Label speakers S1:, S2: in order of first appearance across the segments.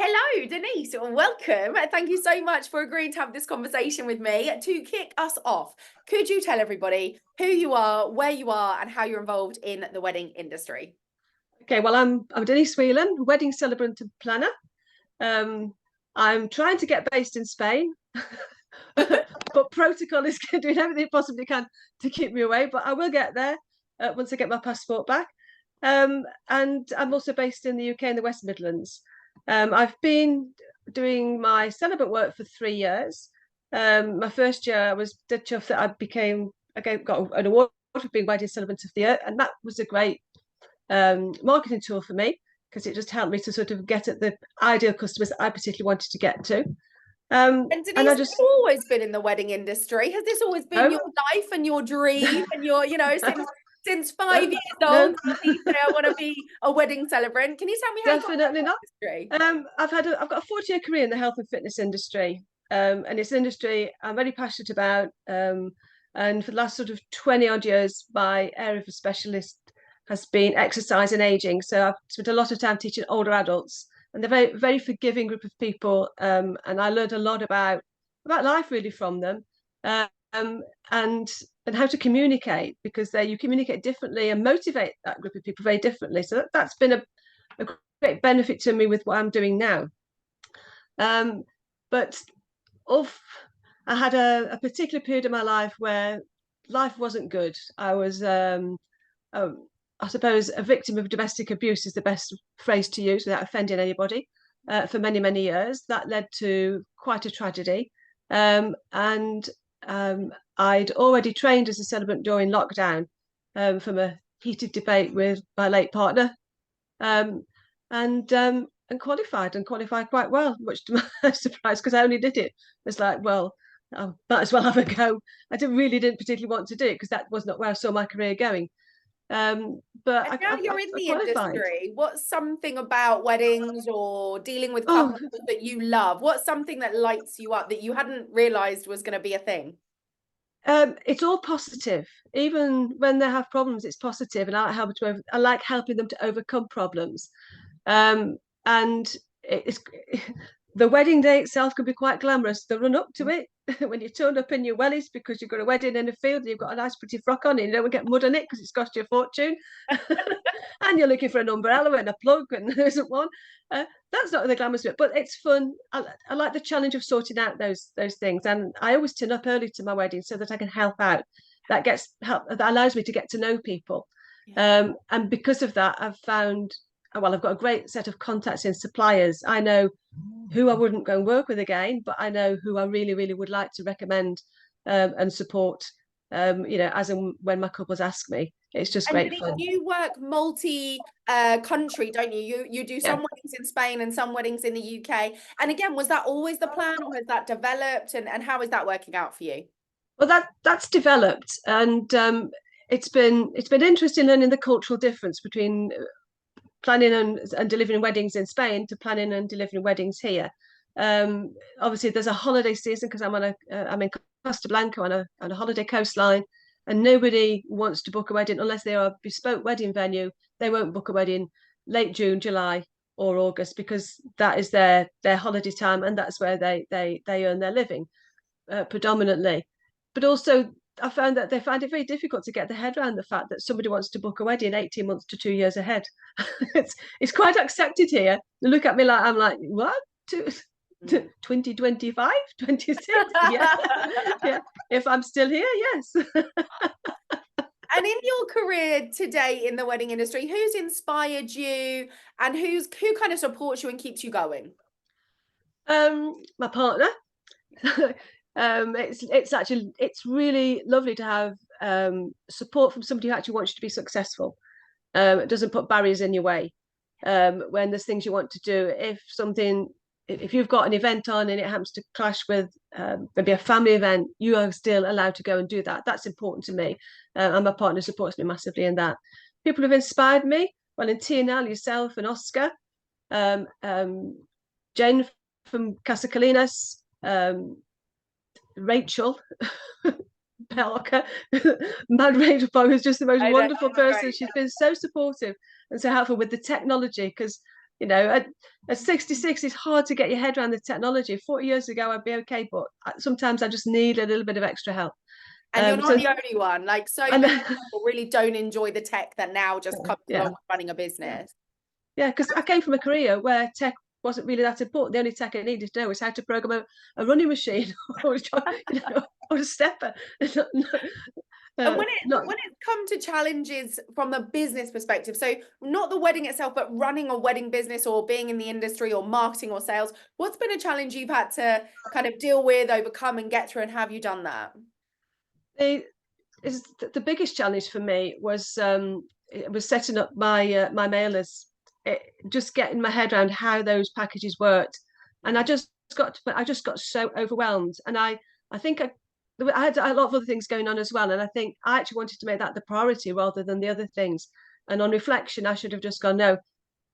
S1: Hello, Denise. Welcome. Thank you so much for agreeing to have this conversation with me. To kick us off, could you tell everybody who you are, where you are, and how you're involved in the wedding industry?
S2: Okay, well, I'm Denise Whelan, wedding celebrant and planner. Um, I'm trying to get based in Spain, but protocol is doing everything it possibly can to keep me away. But I will get there once I get my passport back. And I'm also based in the UK in the West Midlands. I've been doing my celebrant work for 3 years. My first year, I was dead chuffed that I got an award for being wedding celebrant of the year, and that was a great marketing tool for me because it just helped me to sort of get at the ideal customers that I particularly wanted to get to.
S1: And
S2: And
S1: Denise,
S2: I
S1: have
S2: just
S1: you always been in the wedding industry? Has this always been
S2: no,
S1: your life and your dream and your, since five
S2: no,
S1: years
S2: no,
S1: old, you say I want to be a wedding celebrant. Can you tell me how you got into
S2: definitely not.
S1: the industry?
S2: I've got a 40-year career in the health and fitness industry, and it's an industry I'm very passionate about. And for the last sort of 20 odd years, my area for specialist has been exercise and aging. So I've spent a lot of time teaching older adults, and they're very, very forgiving group of people. And I learned a lot about life really from them, um, and and how to communicate because you communicate differently and motivate that group of people very differently. So that's been a great benefit to me with what I'm doing now. But of I had a particular period of my life where life wasn't good. I was, I suppose, a victim of domestic abuse is the best phrase to use without offending anybody. For many, many years, that led to quite a tragedy. And I'd already trained as a celebrant during lockdown from a heated debate with my late partner, um, and qualified quite well, much to my surprise because I only did it. It's like, well, I might as well have a go. Didn't particularly want to do it because that was not where I saw my career going. But
S1: And now you're in
S2: I
S1: the
S2: qualified.
S1: industry. What's something about weddings or dealing with
S2: Oh,
S1: couples that you love? What's something that lights you up that you hadn't realized was going to be a thing?
S2: it's all positive. Even when they have problems, it's positive, and I like helping them to overcome problems. And it's the wedding day itself can be quite glamorous. The run up to it, when you turn up in your wellies because you've got a wedding in a field and you've got a nice pretty frock on and you don't get mud on it because it's cost you a fortune, and you're looking for an umbrella and a plug and there isn't one. That's not the glamorous bit, but it's fun. I like the challenge of sorting out those things, and I always turn up early to my wedding so that I can help out. That allows me to get to know people,
S1: Yeah.
S2: and because of that, I've got a great set of contacts in suppliers. I know who I wouldn't go and work with again, but I know who I really, really would like to recommend and support. As and when my couples ask me, it's just
S1: And
S2: great
S1: Denise,
S2: fun.
S1: you work multi country, don't you? You do some
S2: Yeah.
S1: weddings in Spain and some weddings in the UK. And again, was that always the plan or has that developed? And how is that working out for you?
S2: Well, that's developed, and it's been interesting learning the cultural difference between planning and delivering weddings in Spain to planning and delivering weddings here. Obviously, there's a holiday season because I'm in Costa Blanca on a holiday coastline, and nobody wants to book a wedding unless they are a bespoke wedding venue. They won't book a wedding late June, July, or August because that is their holiday time, and that's where they earn their living predominantly. But also, I found that they find it very difficult to get their head around the fact that somebody wants to book a wedding 18 months to 2 years ahead. it's quite accepted here. They look at me like I'm like, what? 2025, 26? Yeah. Yeah. If I'm still here, yes.
S1: And in your career today in the wedding industry, who's inspired you and who kind of supports you and keeps you going?
S2: My partner. It's really lovely to have support from somebody who actually wants you to be successful. It doesn't put barriers in your way when there's things you want to do. If you've got an event on and it happens to clash with maybe a family event, you are still allowed to go and do that. That's important to me, and my partner supports me massively in that. People have inspired me. Well, in TNL, yourself and Oscar, um, Jane from Casa Calinas, Rachel Parker, Mad Rachel Parker is just the most
S1: I know,
S2: wonderful person.
S1: great.
S2: She's been so supportive and so helpful with the technology because You know, at 66, it's hard to get your head around the technology. 40 years ago, I'd be okay, but sometimes I just need a little bit of extra help.
S1: And you're not the only one. Like, so
S2: and,
S1: many people really don't enjoy the tech that now just comes along with running a business.
S2: Yeah, because I came from a career where tech wasn't really that important. The only tech I needed to know was how to program a running machine or, or a stepper.
S1: And when it's come to challenges from the business perspective, so not the wedding itself, but running a wedding business or being in the industry or marketing or sales, what's been a challenge you've had to kind of deal with, overcome, and get through, and have you done that?
S2: The biggest challenge for me was it was setting up my my mailers, just getting my head around how those packages worked, and I just got so overwhelmed, and I think I had a lot of other things going on as well, and I think I actually wanted to make that the priority rather than the other things. And on reflection, I should have just gone, no,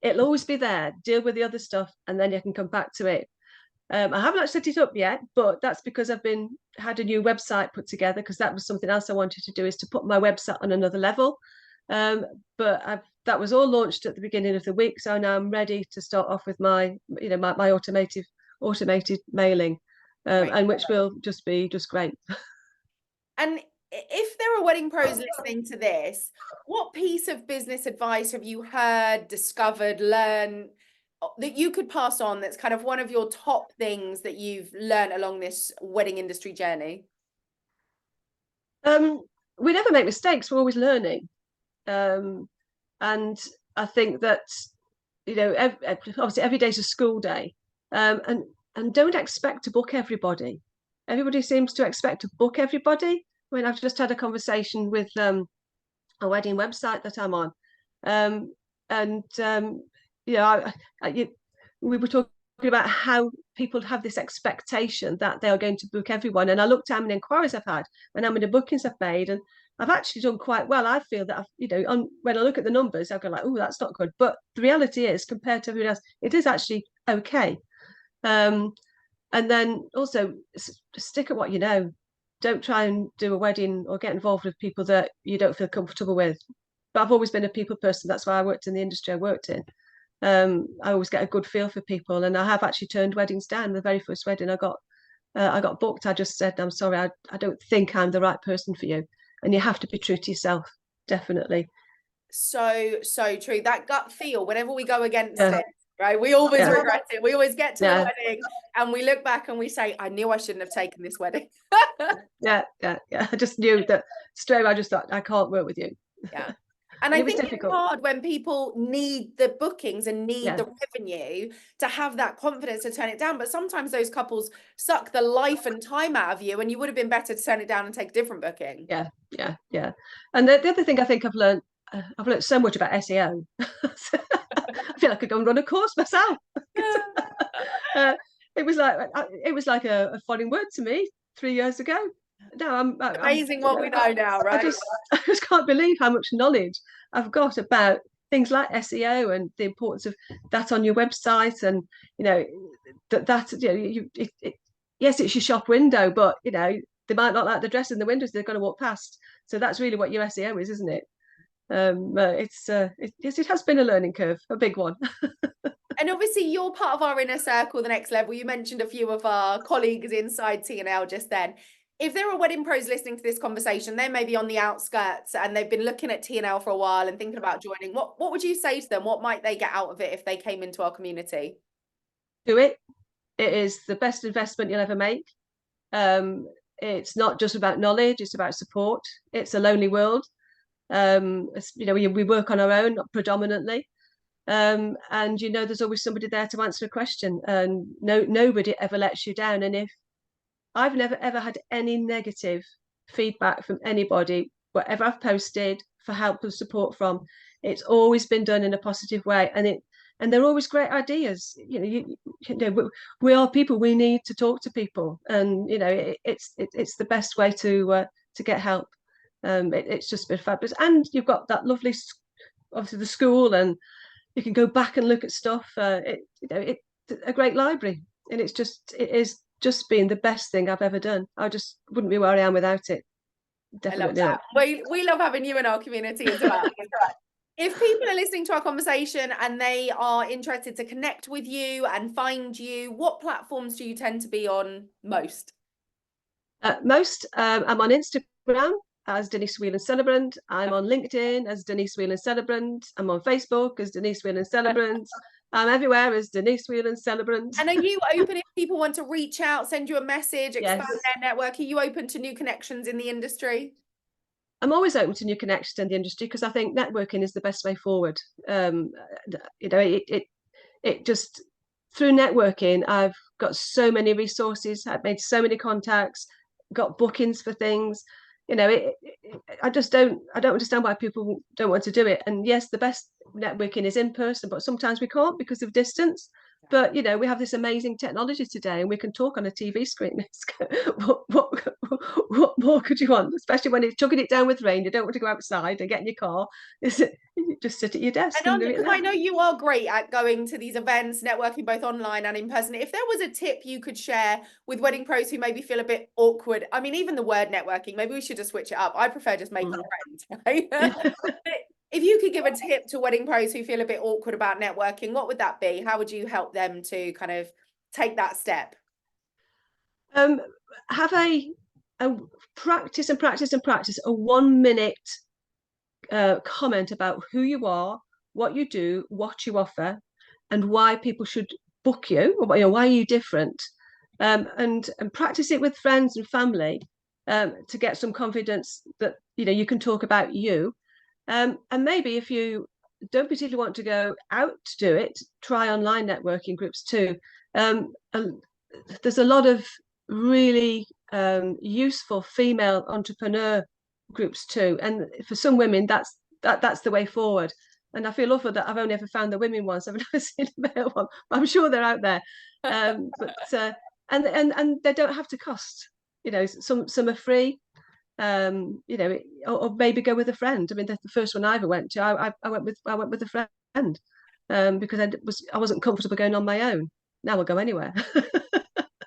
S2: it'll always be there. Deal with the other stuff, and then you can come back to it. I haven't actually set it up yet, but that's because I've had a new website put together, because that was something else I wanted to do, is to put my website on another level. But that was all launched at the beginning of the week, so now I'm ready to start off with my my automated mailing, and which will just be great.
S1: And if there are wedding pros listening to this, what piece of business advice have you heard, discovered, learned that you could pass on, that's kind of one of your top things that you've learned along this wedding industry journey?
S2: We never make mistakes, we're always learning. And I think that, obviously every day's a school day, and don't expect to book everybody. Everybody seems to expect to book everybody. I mean, I've just had a conversation with a wedding website that I'm on, and we were talking about how people have this expectation that they are going to book everyone. And I looked at how many inquiries I've had and how many bookings I've made, and I've actually done quite well. I feel that when I look at the numbers, I go like, oh, that's not good. But the reality is, compared to everyone else, it is actually okay. And then also stick at what you know. Don't try and do a wedding or get involved with people that you don't feel comfortable with. But I've always been a people person. That's why I worked in the industry I worked in. I always get a good feel for people, and I have actually turned weddings down. The very first wedding I got booked, I just said, I'm sorry, I don't think I'm the right person for you. And you have to be true to yourself, definitely.
S1: So true. That gut feel, whenever we go against it, right? We always regret it. We always get to the wedding and we look back and we say, I knew I shouldn't have taken this wedding.
S2: yeah. I just knew that straight away. I just thought, I can't work with you.
S1: Yeah. And I think it's hard when people need the bookings and need the revenue to have that confidence to turn it down. But sometimes those couples suck the life and time out of you, and you would have been better to turn it down and take a different booking.
S2: Yeah. And the other thing I think I've learned so much about SEO. I feel like I could go and run a course myself. It was like a foreign word to me 3 years ago. No, I'm
S1: amazing what we know now, right?
S2: I just can't believe how much knowledge I've got about things like SEO and the importance of that on your website, and yes, it's your shop window, but they might not like the dress in the windows they're going to walk past. So that's really what your SEO is, isn't it? It has been a learning curve, a big one.
S1: And obviously you're part of our inner circle, the next level. You mentioned a few of our colleagues inside T&L just then. If there are wedding pros listening to this conversation, they may be on the outskirts and they've been looking at T&L for a while and thinking about joining. What would you say to them? What might they get out of it if they came into our community?
S2: Do it. It is the best investment you'll ever make. It's not just about knowledge, it's about support. It's a lonely world. We work on our own predominantly. And there's always somebody there to answer a question, and nobody ever lets you down. And if I've never ever had any negative feedback from anybody, whatever I've posted for help and support from, it's always been done in a positive way, and they're always great ideas. We are people. We need to talk to people, and it's the best way to get help. It's just been fabulous, and you've got that lovely, obviously the school, and you can go back and look at stuff. It's a great library, and it is just been the best thing I've ever done. I just wouldn't be where I am without it. Definitely.
S1: I love that. We love having you in our community as well. If people are listening to our conversation and they are interested to connect with you and find you, what platforms do you tend to be on most?
S2: I'm on Instagram as Denise Whelan Celebrant. I'm on LinkedIn as Denise Whelan Celebrant. I'm on Facebook as Denise Whelan Celebrant. I'm everywhere as Denise Whelan Celebrant.
S1: And are you open if people want to reach out, send you a message, expand
S2: Yes.
S1: their network? Are you open to new connections in the industry?
S2: I'm always open to new connections in the industry because I think networking is the best way forward. Um, it just through networking, I've got so many resources, I've made so many contacts, got bookings for things. I just don't understand why people don't want to do it. And yes, the best networking is in person, but sometimes we can't because of distance. But we have this amazing technology today, and we can talk on a TV screen. What more could you want? Especially when it's chugging it down with rain, you don't want to go outside and get in your car. You just sit at your desk and do it
S1: Because
S2: now.
S1: I know you are great at going to these events, networking both online and in person. If there was a tip you could share with wedding pros who maybe feel a bit awkward, I mean, even the word networking, maybe we should just switch it up. I prefer just making friends, right? If you could give a tip to wedding pros who feel a bit awkward about networking, what would that be? How would you help them to kind of take that step?
S2: um, have a practice and practice and practice a 1 minute comment about who you are, what you do, what you offer, and why people should book you, or why are you different, and practice it with friends and family to get some confidence that you can talk about you. And maybe if you don't particularly want to go out to do it, try online networking groups too. And there's a lot of really useful female entrepreneur groups too. And for some women, that's the way forward. And I feel awful that I've only ever found the women ones. I've never seen a male one, but I'm sure they're out there. And they don't have to cost. Some are free. Or maybe go with a friend. I mean, the first one I ever went to, I went with a friend because I wasn't comfortable going on my own. Now I'll go anywhere.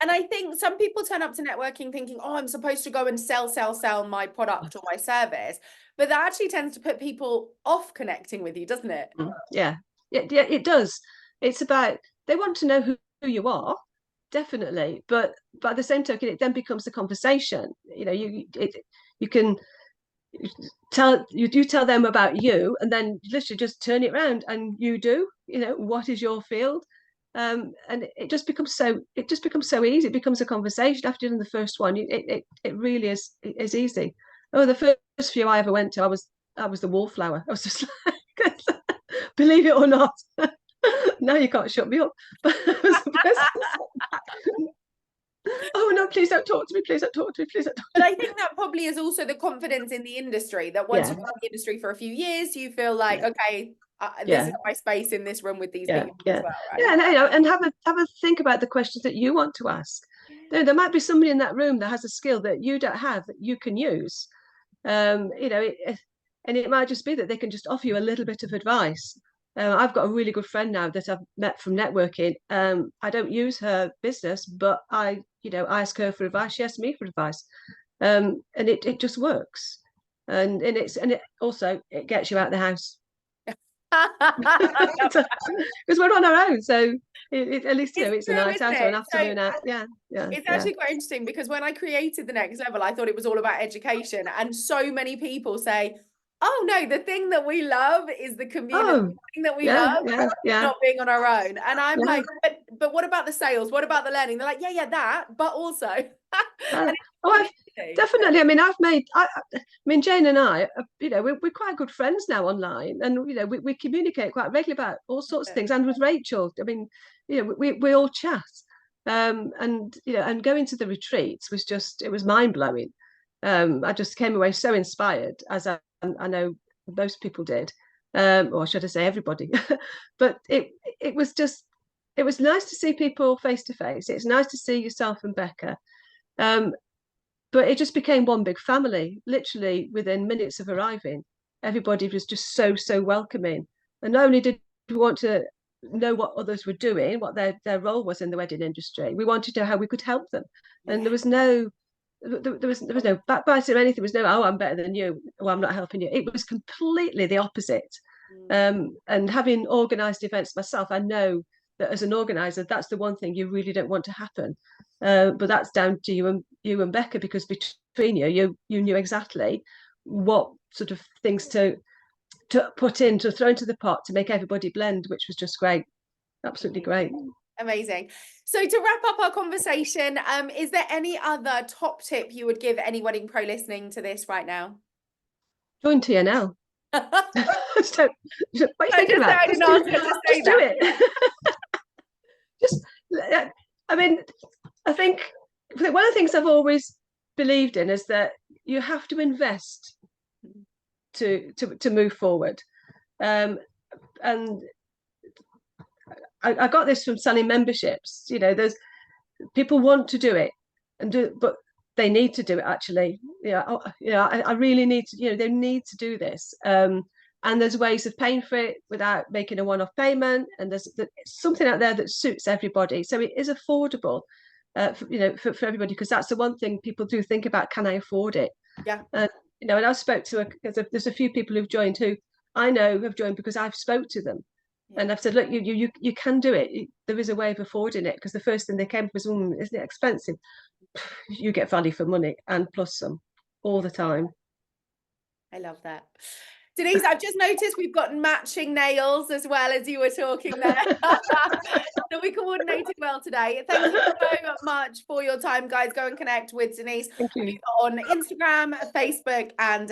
S1: And I think some people turn up to networking thinking, oh, I'm supposed to go and sell my product or my service. But that actually tends to put people off connecting with you, doesn't it?
S2: Yeah, it does. It's about they want to know who you are, definitely. But at the same token, it then becomes a conversation. You can tell them about you, and then literally just turn it around and you do. What is your field? And it just becomes so easy. It becomes a conversation after doing the first one. It really is easy. Oh, the first few I ever went to, I was the wallflower. I was just like, believe it or not. Now you can't shut me up. But I was the person. Oh no, please don't talk to me. Please don't talk to me. Please don't talk
S1: But
S2: to
S1: I
S2: me.
S1: think that probably is also the confidence in the industry that once
S2: Yeah,
S1: you've been in the industry for a few years, you feel like, okay, this
S2: yeah.
S1: is my space in this room with these
S2: Yeah,
S1: people as
S2: yeah,
S1: well,
S2: yeah,
S1: right?
S2: and have a think about the questions that you want to ask. There might be somebody in that room that has a skill that you don't have that you can use. And it might just be that they can just offer you a little bit of advice. I've got a really good friend now that I've met from networking. I don't use her business, but I ask her for advice. She asks me for advice, and it just works. And it also it gets you out of the house because we're on our own. So at least
S1: It's
S2: it's a
S1: true,
S2: night
S1: isn't
S2: out or an
S1: it? So
S2: afternoon out. Yeah, yeah,
S1: it's
S2: yeah.
S1: actually quite interesting because when I created the next level, I thought it was all about education. And so many people say, oh no, the thing that we love is the community.
S2: Oh,
S1: The thing that we
S2: yeah,
S1: love
S2: yeah,
S1: is
S2: yeah,
S1: not being on our own. And I'm
S2: yeah.
S1: like, but what about the sales? What about the learning? They're like, yeah, that, but also.
S2: Uh,
S1: And it's
S2: oh, I've
S1: community.
S2: definitely. I mean, I mean, Jane and I, we're quite good friends now online, and we communicate quite regularly about all sorts of things. And with Rachel, I mean, we all chat, and going to the retreats it was mind blowing. I just came away so inspired, as I know most people did, or should I say everybody. But it was nice to see people face to face. It's nice to see yourself and Becca. Um, but it just became one big family, literally within minutes of arriving. Everybody was just so welcoming. And not only did we want to know what others were doing, what their role was in the wedding industry, we wanted to know how we could help them. And
S1: Yeah.
S2: there was no backbiting or anything. There was no, oh, I'm better than you, or I'm not helping you. It was completely the opposite. And having organised events myself, I know that as an organizer, that's the one thing you really don't want to happen. But that's down to you and Becca, because between you knew exactly what sort of things to put in, to throw into the pot to make everybody blend, which was just great. Absolutely great.
S1: Amazing. So to wrap up our conversation, is there any other top tip you would give any wedding pro listening to this right now?
S2: Join TNL. So, what are you thinking about?
S1: I didn't ask her to say
S2: just do
S1: that.
S2: it. Just, I mean, I think one of the things I've always believed in is that you have to invest to move forward. And I got this from selling memberships. You know, there's people want to do it and do, but they need to do it actually. I really need to. You know, they need to do this. And there's ways of paying for it without making a one-off payment. And there's something out there that suits everybody, so it is affordable. For everybody, because that's the one thing people do think about: can I afford it?
S1: Yeah.
S2: And I spoke to there's a few people who've joined who I know have joined because I've spoke to them. Yeah. And I've said, look, you can do it. There is a way of affording it, because the first thing they came up was, isn't it expensive? You get value for money and plus some all the time.
S1: I love that. Denise, I've just noticed we've got matching nails as well as you were talking there. So we coordinated well today. Thank you so much for your time, guys. Go and connect with Denise
S2: Thank you.
S1: on Instagram, Facebook, and